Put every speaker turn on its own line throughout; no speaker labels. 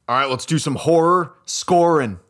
All right, let's do some horror scoring.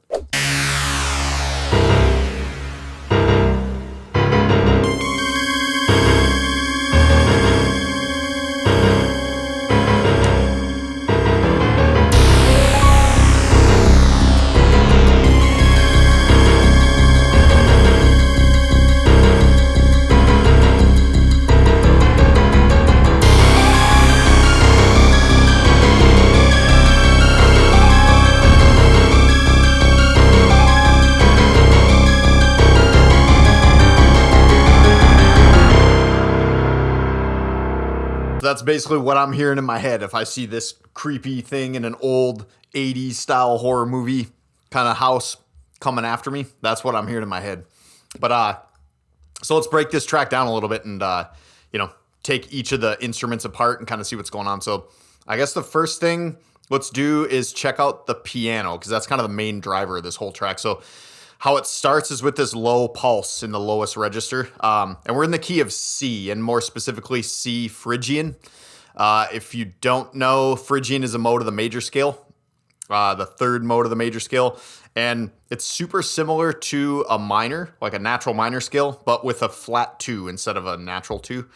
That's basically what I'm hearing in my head. If I see this creepy thing in an old 80s style horror movie kind of house coming after me, that's what I'm hearing in my head. But so let's break this track down a little bit and take each of the instruments apart and kind of see what's going on. So I guess the first thing let's do is check out the piano, because that's kind of the main driver of this whole track. So how it starts is with this low pulse in the lowest register. And we're in the key of C, and more specifically C Phrygian. If you don't know, Phrygian is a mode of the major scale, the third mode of the major scale. And it's super similar to a minor, like a natural minor scale, but with a flat 2 instead of a natural 2.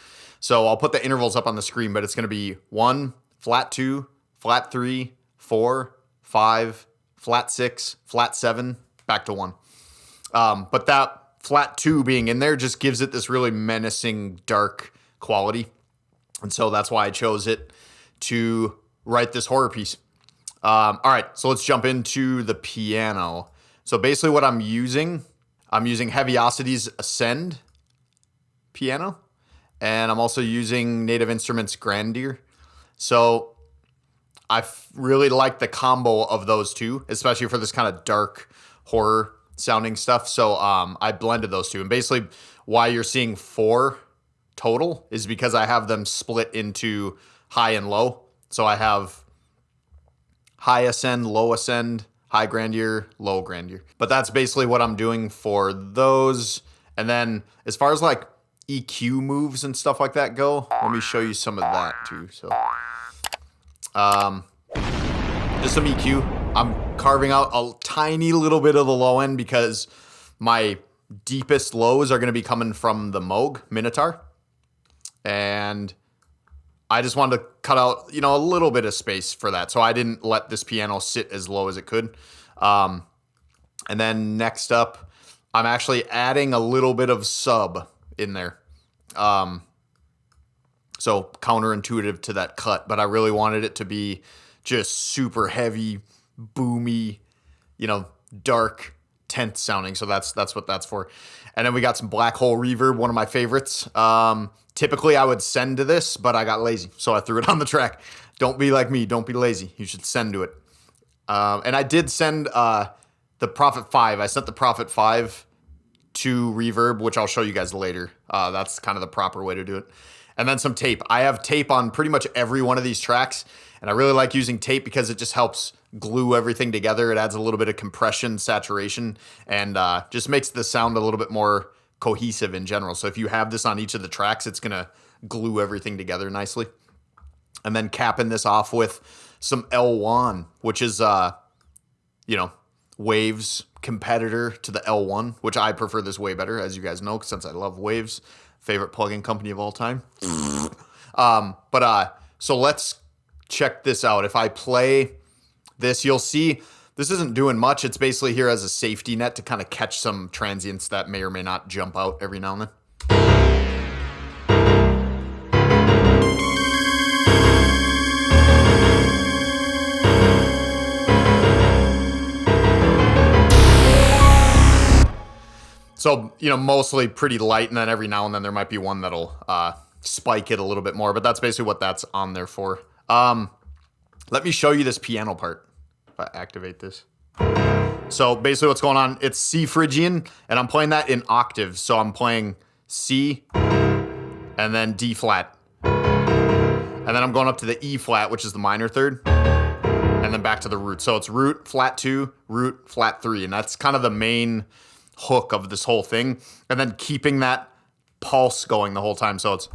So I'll put the intervals up on the screen, but it's going to be 1, flat 2, flat 3, 4, 5, flat 6, flat 7, back to 1. But that flat 2 being in there just gives it this really menacing, dark quality. And so that's why I chose it to write this horror piece. All right, so let's jump into the piano. So basically what I'm using Heaviosity's Ascend piano, and I'm also using Native Instruments Grandeur. So I really like the combo of those two, especially for this kind of dark horror sounding stuff. So I blended those two, and basically why you're seeing 4 total is because I have them split into high and low. So I have high ascend, low ascend, high grandeur, low grandeur. But that's basically what I'm doing for those. And then as far as like EQ moves and stuff like that go, let me show you some of that too. So just some EQ. I'm carving out a tiny little bit of the low end because my deepest lows are going to be coming from the Moog Minitaur. And I just wanted to cut out, a little bit of space for that. So I didn't let this piano sit as low as it could. And then next up, I'm actually adding a little bit of sub in there. So counterintuitive to that cut, but I really wanted it to be just super heavy, boomy, dark, tense sounding. So that's what that's for. And then we got some black hole reverb, one of my favorites. Typically I would send to this, but I got lazy, so I threw it on the track. Don't be like me. Don't be lazy. You should send to it. And I did send the Prohpet 5. I sent the Prohpet 5 to reverb, which I'll show you guys later. That's kind of the proper way to do it. And then some tape. I have tape on pretty much every one of these tracks, and I really like using tape because it just helps glue everything together. It adds a little bit of compression, saturation, and just makes the sound a little bit more cohesive in general. So if you have this on each of the tracks, it's going to glue everything together nicely. And then capping this off with some L1, which is, Waves competitor to the L1, which I prefer this way better, as you guys know, since I love Waves, favorite plugin company of all time. So let's check this out. If I play this, you'll see this isn't doing much. It's basically here as a safety net to kind of catch some transients that may or may not jump out every now and then. So, mostly pretty light, and then every now and then there might be one that'll spike it a little bit more, but that's basically what that's on there for. Let me show you this piano part. If I activate this. So basically what's going on, it's C Phrygian, and I'm playing that in octaves. So I'm playing C and then D flat. And then I'm going up to the E flat, which is the minor third, and then back to the root. So it's root, flat 2, root, flat 3, and that's kind of the main hook of this whole thing. And then keeping that pulse going the whole time. So it's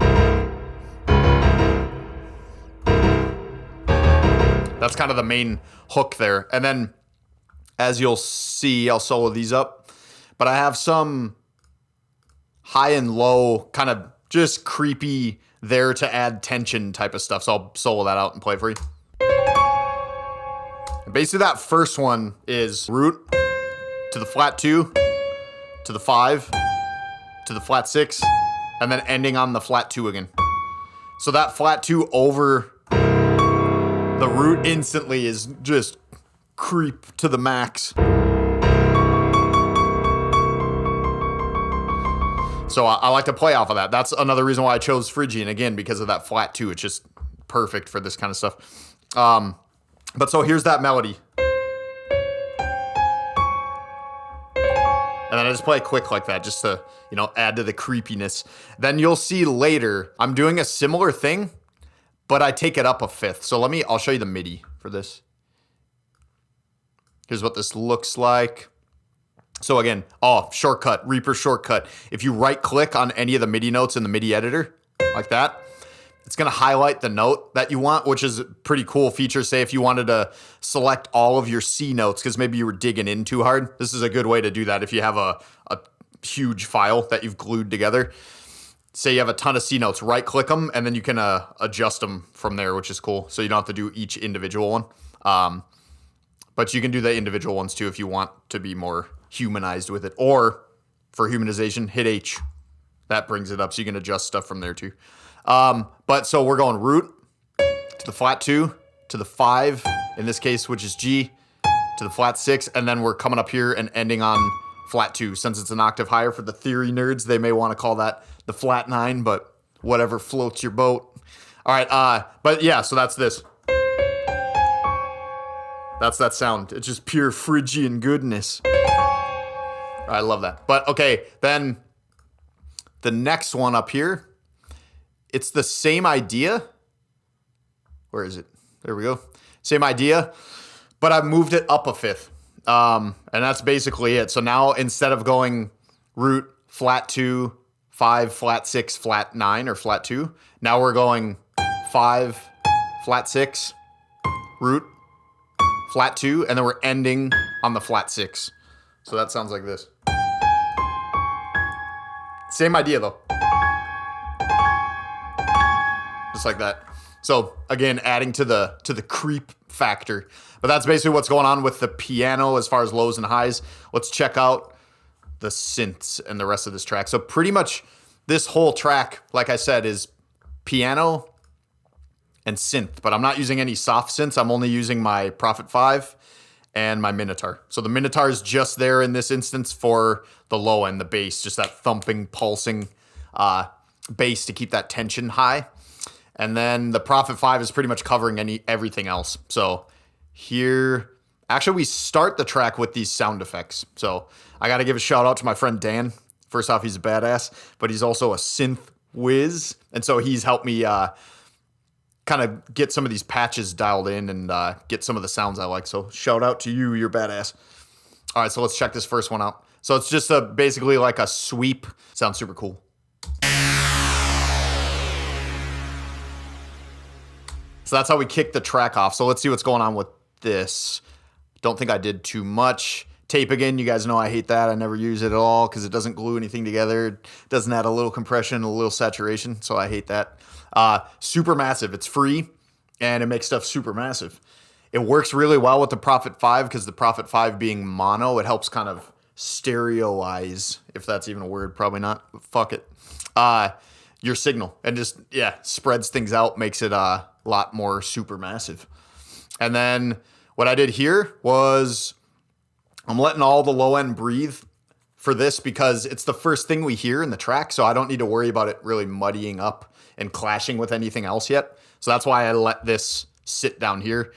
That's kind of the main hook there. And then, as you'll see, I'll solo these up. But I have some high and low, kind of just creepy there to add tension type of stuff. So I'll solo that out and play for you. And basically that first one is root to the flat 2, to the 5, to the flat 6, and then ending on the flat 2 again. So that flat 2 over the root instantly is just creep to the max. So I like to play off of that. That's another reason why I chose Phrygian, again, because of that flat 2. It's just perfect for this kind of stuff. But so here's that melody. And then I just play it quick like that, just to, you know, add to the creepiness. Then you'll see later, I'm doing a similar thing, but I take it up a fifth. So I'll show you the MIDI for this. Here's what this looks like. So again, shortcut, Reaper shortcut. If you right click on any of the MIDI notes in the MIDI editor, like that, it's gonna highlight the note that you want, which is a pretty cool feature. Say if you wanted to select all of your C notes, because maybe you were digging in too hard, this is a good way to do that if you have a huge file that you've glued together. Say you have a ton of C notes, right click them, and then you can adjust them from there, which is cool. So you don't have to do each individual one. But you can do the individual ones too if you want to be more humanized with it. Or for humanization, hit H. That brings it up, so you can adjust stuff from there too. But so we're going root to the flat 2, to the 5, in this case, which is G, to the flat 6, and then we're coming up here and ending on flat 2. Since it's an octave higher for the theory nerds, they may want to call that the flat 9, but whatever floats your boat. All right, but yeah, so that's this. That's that sound. It's just pure Phrygian goodness. I love that. But okay, then the next one up here, it's the same idea. Where is it? There we go. Same idea, but I've moved it up a fifth. And that's basically it. So now instead of going root, flat 2, 5, flat 6, flat 9, or flat 2, now we're going 5, flat 6, root, flat 2, and then we're ending on the flat 6. So that sounds like this. Same idea though. Just like that. So again, adding to the creep factor. But that's basically what's going on with the piano as far as lows and highs. Let's check out the synths and the rest of this track. So pretty much this whole track, like I said, is piano and synth, but I'm not using any soft synths. I'm only using my Prohpet 5 and my Minitaur. So the Minitaur is just there in this instance for the low end, the bass, just that thumping, pulsing bass to keep that tension high. And then the Prohpet 5 is pretty much covering everything else. So here, actually we start the track with these sound effects. So I got to give a shout out to my friend Dan. First off, he's a badass, but he's also a synth whiz. And so he's helped me kind of get some of these patches dialed in and get some of the sounds I like. So shout out to you, you're badass. All right, so let's check this first one out. So it's just basically like a sweep. Sounds super cool. So that's how we kick the track off. So let's see what's going on with this. Don't think I did too much. Tape again, you guys know I hate that. I never use it at all because it doesn't glue anything together. It doesn't add a little compression, a little saturation, so I hate that. Super massive. It's free, and it makes stuff super massive. It works really well with the Prohpet 5 because the Prohpet 5 being mono, it helps kind of stereoize, if that's even a word, probably not. Fuck it. Your signal, and just, spreads things out, makes it a lot more super massive. And then what I did here was I'm letting all the low end breathe for this because it's the first thing we hear in the track, so I don't need to worry about it really muddying up and clashing with anything else yet. So that's why I let this sit down here.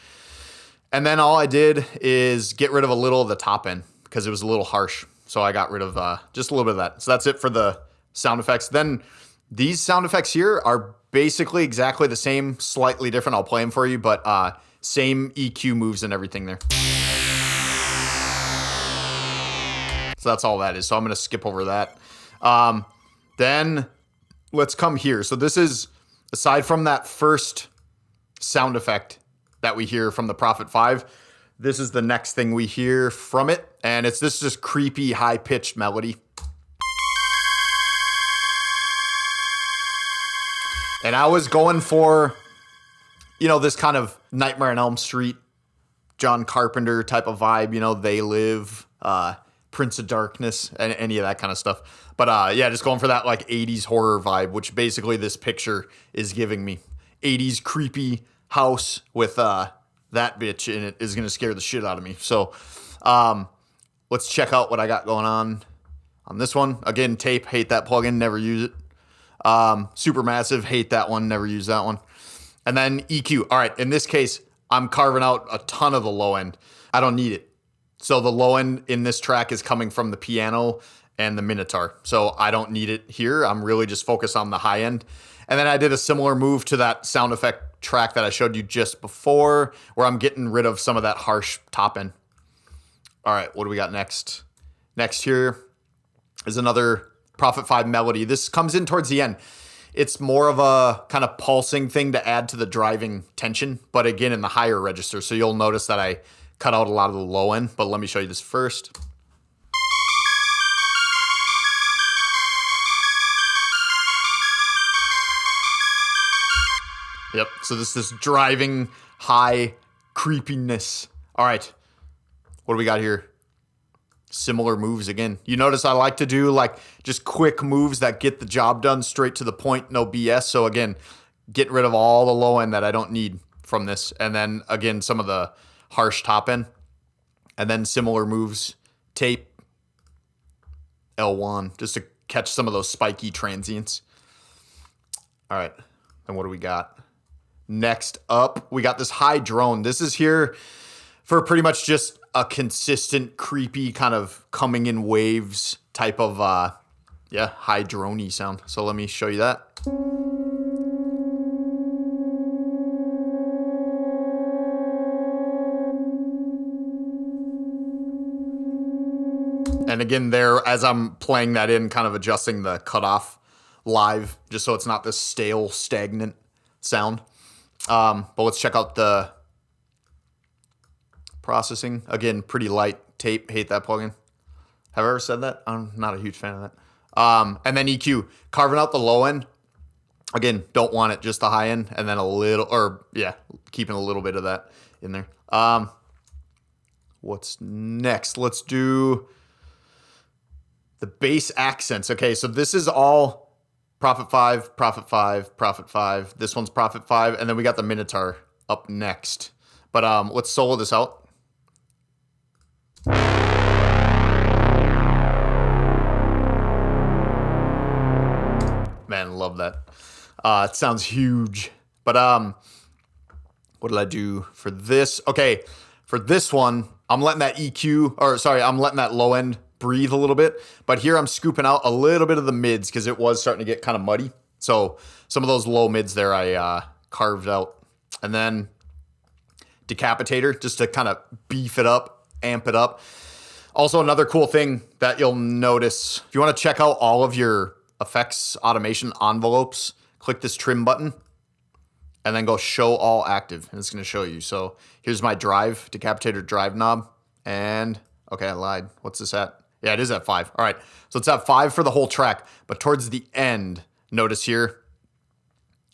And then all I did is get rid of a little of the top end because it was a little harsh. So I got rid of just a little bit of that. So that's it for the sound effects. Then these sound effects here are basically exactly the same, slightly different. I'll play them for you, but same EQ moves and everything there. So that's all that is. So I'm going to skip over that. Then let's come here. So this is, aside from that first sound effect that we hear from the Prohpet 5. This is the next thing we hear from it, and it's this just creepy, high-pitched melody. And I was going for, you know, this kind of Nightmare on Elm Street, John Carpenter type of vibe, you know, They Live, Prince of Darkness, and any of that kind of stuff. But yeah, just going for that like 80s horror vibe, which basically this picture is giving me. 80s creepy house with that bitch in it is going to scare the shit out of me. So let's check out what I got going on this one. Again, tape, hate that plugin, never use it. Supermassive, hate that one, never use that one. And then EQ. All right, in this case, I'm carving out a ton of the low end. I don't need it. So the low end in this track is coming from the piano and the Minitaur. So I don't need it here. I'm really just focused on the high end. And then I did a similar move to that sound effect track that I showed you just before, where I'm getting rid of some of that harsh top end. All right, what do we got next? Next here is another Prohpet 5 melody. This comes in towards the end. It's more of a kind of pulsing thing to add to the driving tension, but again, in the higher register. So you'll notice that I cut out a lot of the low end, but let me show you this first. Yep, so this driving high creepiness. All right, what do we got here? Similar moves again. You notice I like to do like just quick moves that get the job done, straight to the point, no BS. So again, getting rid of all the low end that I don't need from this. And then again, some of the harsh top end. And then similar moves, tape, L1, just to catch some of those spiky transients. All right, then what do we got? Next up, we got this high drone. This is here for pretty much just a consistent, creepy, kind of coming in waves type of, yeah, high drone-y sound. So let me show you that. And again, there, as I'm playing that in, kind of adjusting the cutoff live, just so it's not this stale, stagnant sound. But let's check out the processing. Again, pretty light tape. Hate that plugin. Have I ever said that? I'm not a huge fan of that. And then EQ. Carving out the low end. Again, don't want it, just the high end. And then a little, or yeah, keeping a little bit of that in there. What's next? Let's do the bass accents. Okay, so this is all Prohpet 5, Prohpet 5, Prohpet 5. This one's Prohpet 5, and then we got the Minitaur up next. But let's solo this out. Man, love that. It sounds huge. But what did I do for this? Okay, for this one, I'm letting that I'm letting that low end breathe a little bit. But here I'm scooping out a little bit of the mids because it was starting to get kind of muddy. So some of those low mids there I carved out. And then decapitator, just to kind of beef it up, amp it up. Also, another cool thing that you'll notice, if you want to check out all of your effects automation envelopes, click this trim button and then go show all active, and it's going to show you. So here's my drive, decapitator drive knob, and okay, I lied. What's this at? Yeah, it is at 5. All right, so it's at 5 for the whole track, but towards the end, notice here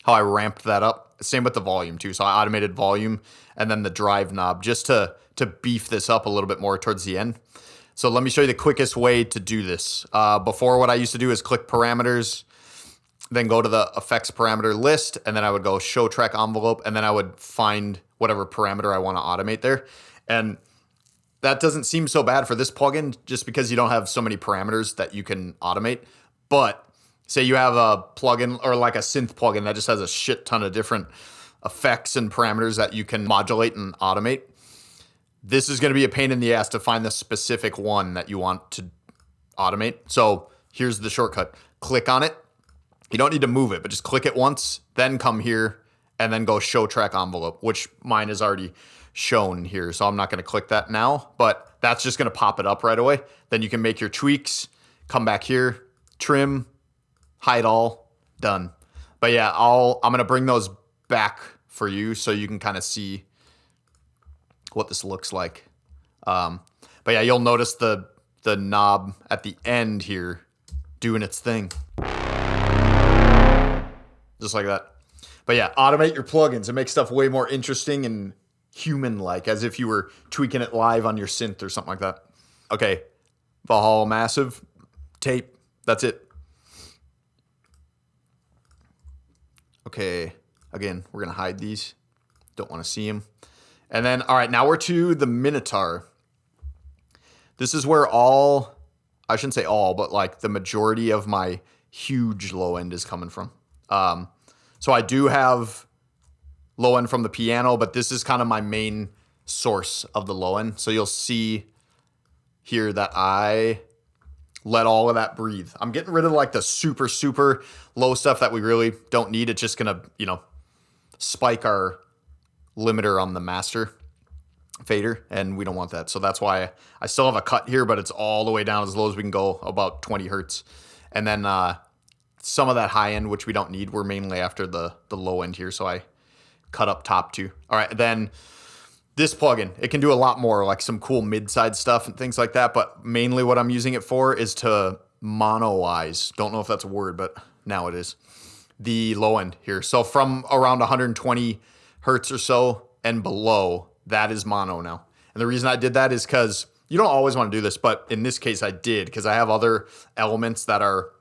how I ramped that up. Same with the volume too. So I automated volume and then the drive knob just to beef this up a little bit more towards the end. So let me show you the quickest way to do this. Before, what I used to do is click parameters, then go to the effects parameter list, and then I would go show track envelope, and then I would find whatever parameter I want to automate there. And that doesn't seem so bad for this plugin just because you don't have so many parameters that you can automate. But say you have a plugin or like a synth plugin that just has a shit ton of different effects and parameters that you can modulate and automate. This is going to be a pain in the ass to find the specific one that you want to automate. So here's the shortcut. Click on it. You don't need to move it, but just click it once, then come here and then go show track envelope, which mine is already shown here. So I'm not going to click that now, but that's just going to pop it up right away. Then you can make your tweaks, come back here, trim, hide all, done. But yeah, I'm going to bring those back for you so you can kind of see what this looks like. But yeah, you'll notice the knob at the end here doing its thing. Just like that. But yeah, automate your plugins. It makes stuff way more interesting and human-like, as if you were tweaking it live on your synth or something like that. Okay, Valhalla Massive, tape, that's it. Okay, again, we're gonna hide these. Don't wanna see them. And then, all right, now we're to the Minitaur. This is where I shouldn't say all, but like the majority of my huge low end is coming from. So I do have low end from the piano, but this is kind of my main source of the low end. So you'll see here that I let all of that breathe. I'm getting rid of like the super, super low stuff that we really don't need. It's just going to, spike our limiter on the master fader, and we don't want that. So that's why I still have a cut here, but it's all the way down as low as we can go, about 20 hertz. And then some of that high end, which we don't need, we're mainly after the low end here. So I cut up top too. All right, then this plugin, it can do a lot more, like some cool mid-side stuff and things like that. But mainly what I'm using it for is to monoize. Don't know if that's a word, but now it is. The low end here. So from around 120 hertz or so and below, that is mono now. And the reason I did that is because you don't always want to do this, but in this case I did, because I have other elements that are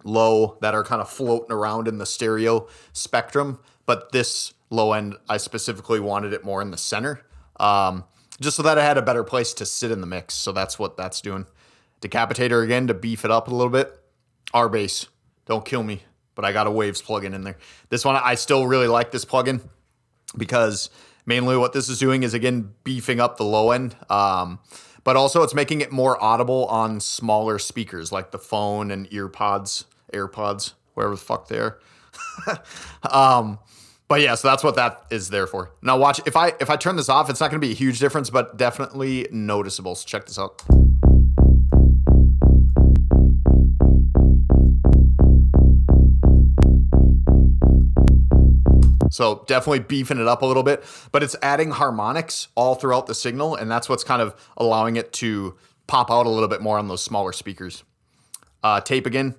low that are kind of floating around in the stereo spectrum. But this low end, I specifically wanted it more in the center, just so that I had a better place to sit in the mix. So that's what that's doing. Decapitator again to beef it up a little bit. R-Bass, don't kill me, but I got a Waves plugin in there. This one, I still really like this plugin because mainly what this is doing is, again, beefing up the low end. But also it's making it more audible on smaller speakers like the phone and AirPods, wherever the fuck they are. But yeah, so that's what that is there for. Now watch, if I turn this off, it's not going to be a huge difference, but definitely noticeable. So check this out. So definitely beefing it up a little bit, but it's adding harmonics all throughout the signal, and that's what's kind of allowing it to pop out a little bit more on those smaller speakers. Tape again,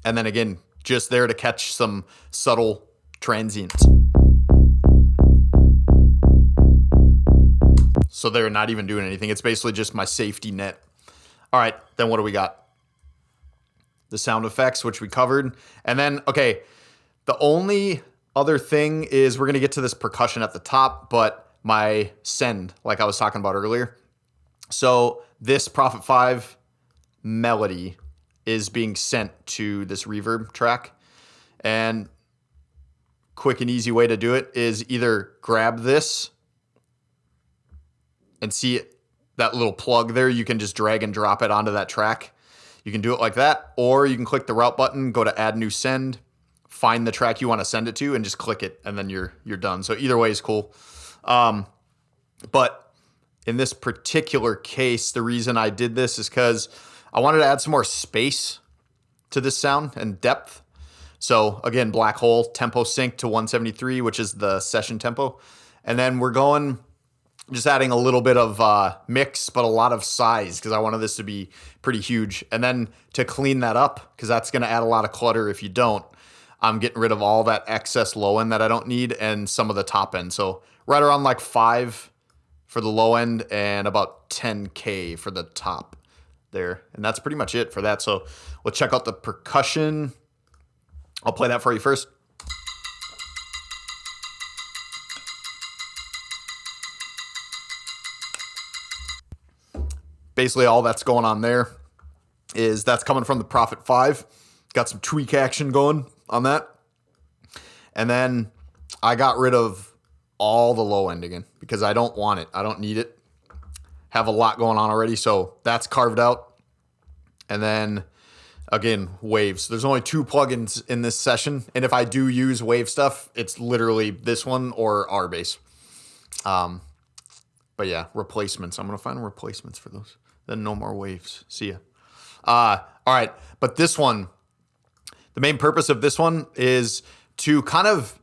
and then again, just there to catch some subtle transients. So they're not even doing anything. It's basically just my safety net. All right, then what do we got? The sound effects, which we covered. And then, okay, the only other thing is we're going to get to this percussion at the top, but my send, like I was talking about earlier. So this Prohpet 5 melody is being sent to this reverb track. And quick and easy way to do it is either grab this and see that little plug there. You can just drag and drop it onto that track. You can do it like that, or you can click the route button, go to add new send, find the track you want to send it to, and just click it, and then you're done. So either way is cool. But in this particular case, the reason I did this is because I wanted to add some more space to this sound and depth. So again, black hole, tempo sync to 173, which is the session tempo. And then we're going, just adding a little bit of mix, but a lot of size, because I wanted this to be pretty huge. And then to clean that up, because that's going to add a lot of clutter if you don't, I'm getting rid of all that excess low end that I don't need and some of the top end. So right around like 5 for the low end and about 10K for the top there. And that's pretty much it for that. So we'll check out the percussion. I'll play that for you first. Basically all that's going on there is that's coming from the Prohpet 5. Got some tweak action going on that. And then I got rid of all the low end again because I don't want it. I don't need it. Have a lot going on already. So that's carved out. And then again, waves. There's only 2 plugins in this session. And if I do use wave stuff, it's literally this one or R-Bass. But yeah, replacements. I'm going to find replacements for those. Then no more waves. See ya. All right. But this one, the main purpose of this one is to kind of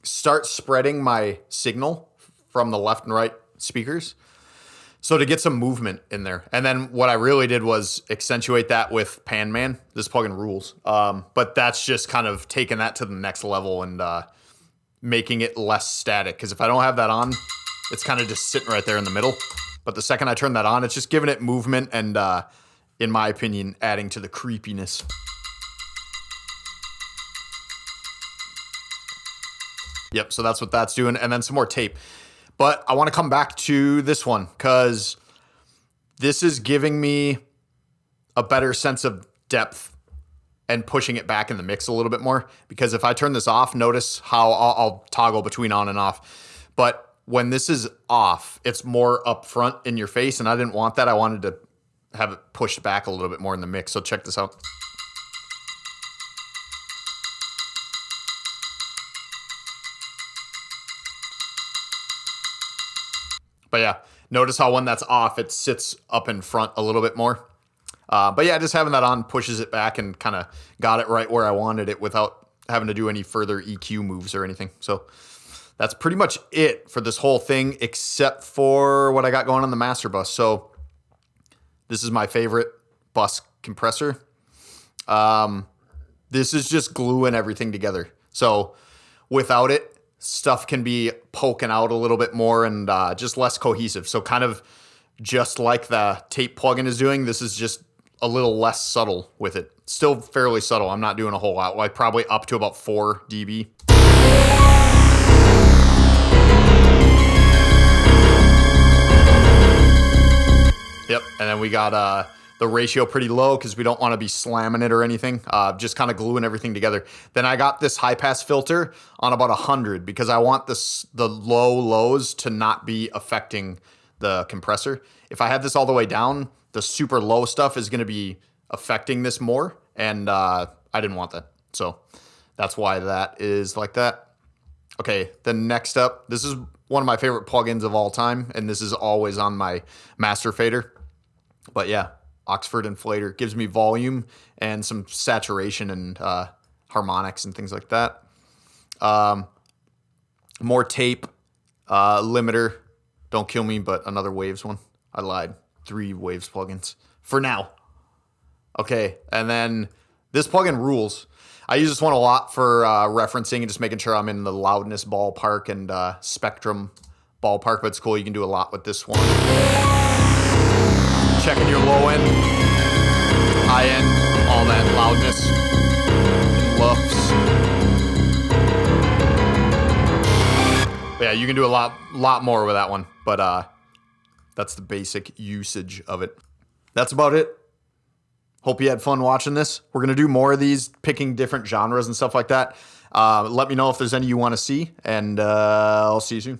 start spreading my signal from the left and right speakers. So to get some movement in there. And then what I really did was accentuate that with Pan Man. This plugin rules. But that's just kind of taking that to the next level and making it less static. Because if I don't have that on, it's kind of just sitting right there in the middle. But the second I turn that on, it's just giving it movement and, in my opinion, adding to the creepiness. Yep, so that's what that's doing. And then some more tape. But I want to come back to this one because this is giving me a better sense of depth and pushing it back in the mix a little bit more. Because if I turn this off, notice how I'll toggle between on and off. But when this is off, it's more up front in your face, and I didn't want that. I wanted to have it pushed back a little bit more in the mix. So check this out. But yeah, notice how when that's off, it sits up in front a little bit more. But yeah, just having that on pushes it back and kind of got it right where I wanted it without having to do any further EQ moves or anything. So that's pretty much it for this whole thing, except for what I got going on the master bus. So this is my favorite bus compressor. This is just gluing everything together. So without it, stuff can be poking out a little bit more and just less cohesive. So kind of just like the tape plugin is doing, this is just a little less subtle with it. Still fairly subtle. I'm not doing a whole lot. Like probably up to about 4 dB. Yep, and then we got the ratio pretty low because we don't want to be slamming it or anything. Just kind of gluing everything together. Then I got this high pass filter on about 100 because I want the low lows to not be affecting the compressor. If I had this all the way down, the super low stuff is going to be affecting this more, and I didn't want that. So that's why that is like that. Okay, then next up, this is one of my favorite plugins of all time, and this is always on my master fader. But yeah, Oxford Inflator gives me volume and some saturation and harmonics and things like that. More tape, limiter. Don't kill me, but another Waves one. I lied. 3 Waves plugins for now. Okay, and then this plugin rules. I use this one a lot for referencing and just making sure I'm in the loudness ballpark and spectrum ballpark, but it's cool. You can do a lot with this one. Checking your low end, high end, all that loudness, LUFS. But yeah, you can do a lot more with that one, but that's the basic usage of it. That's about it. Hope you had fun watching this. We're going to do more of these, picking different genres and stuff like that. Let me know if there's any you want to see, and I'll see you soon.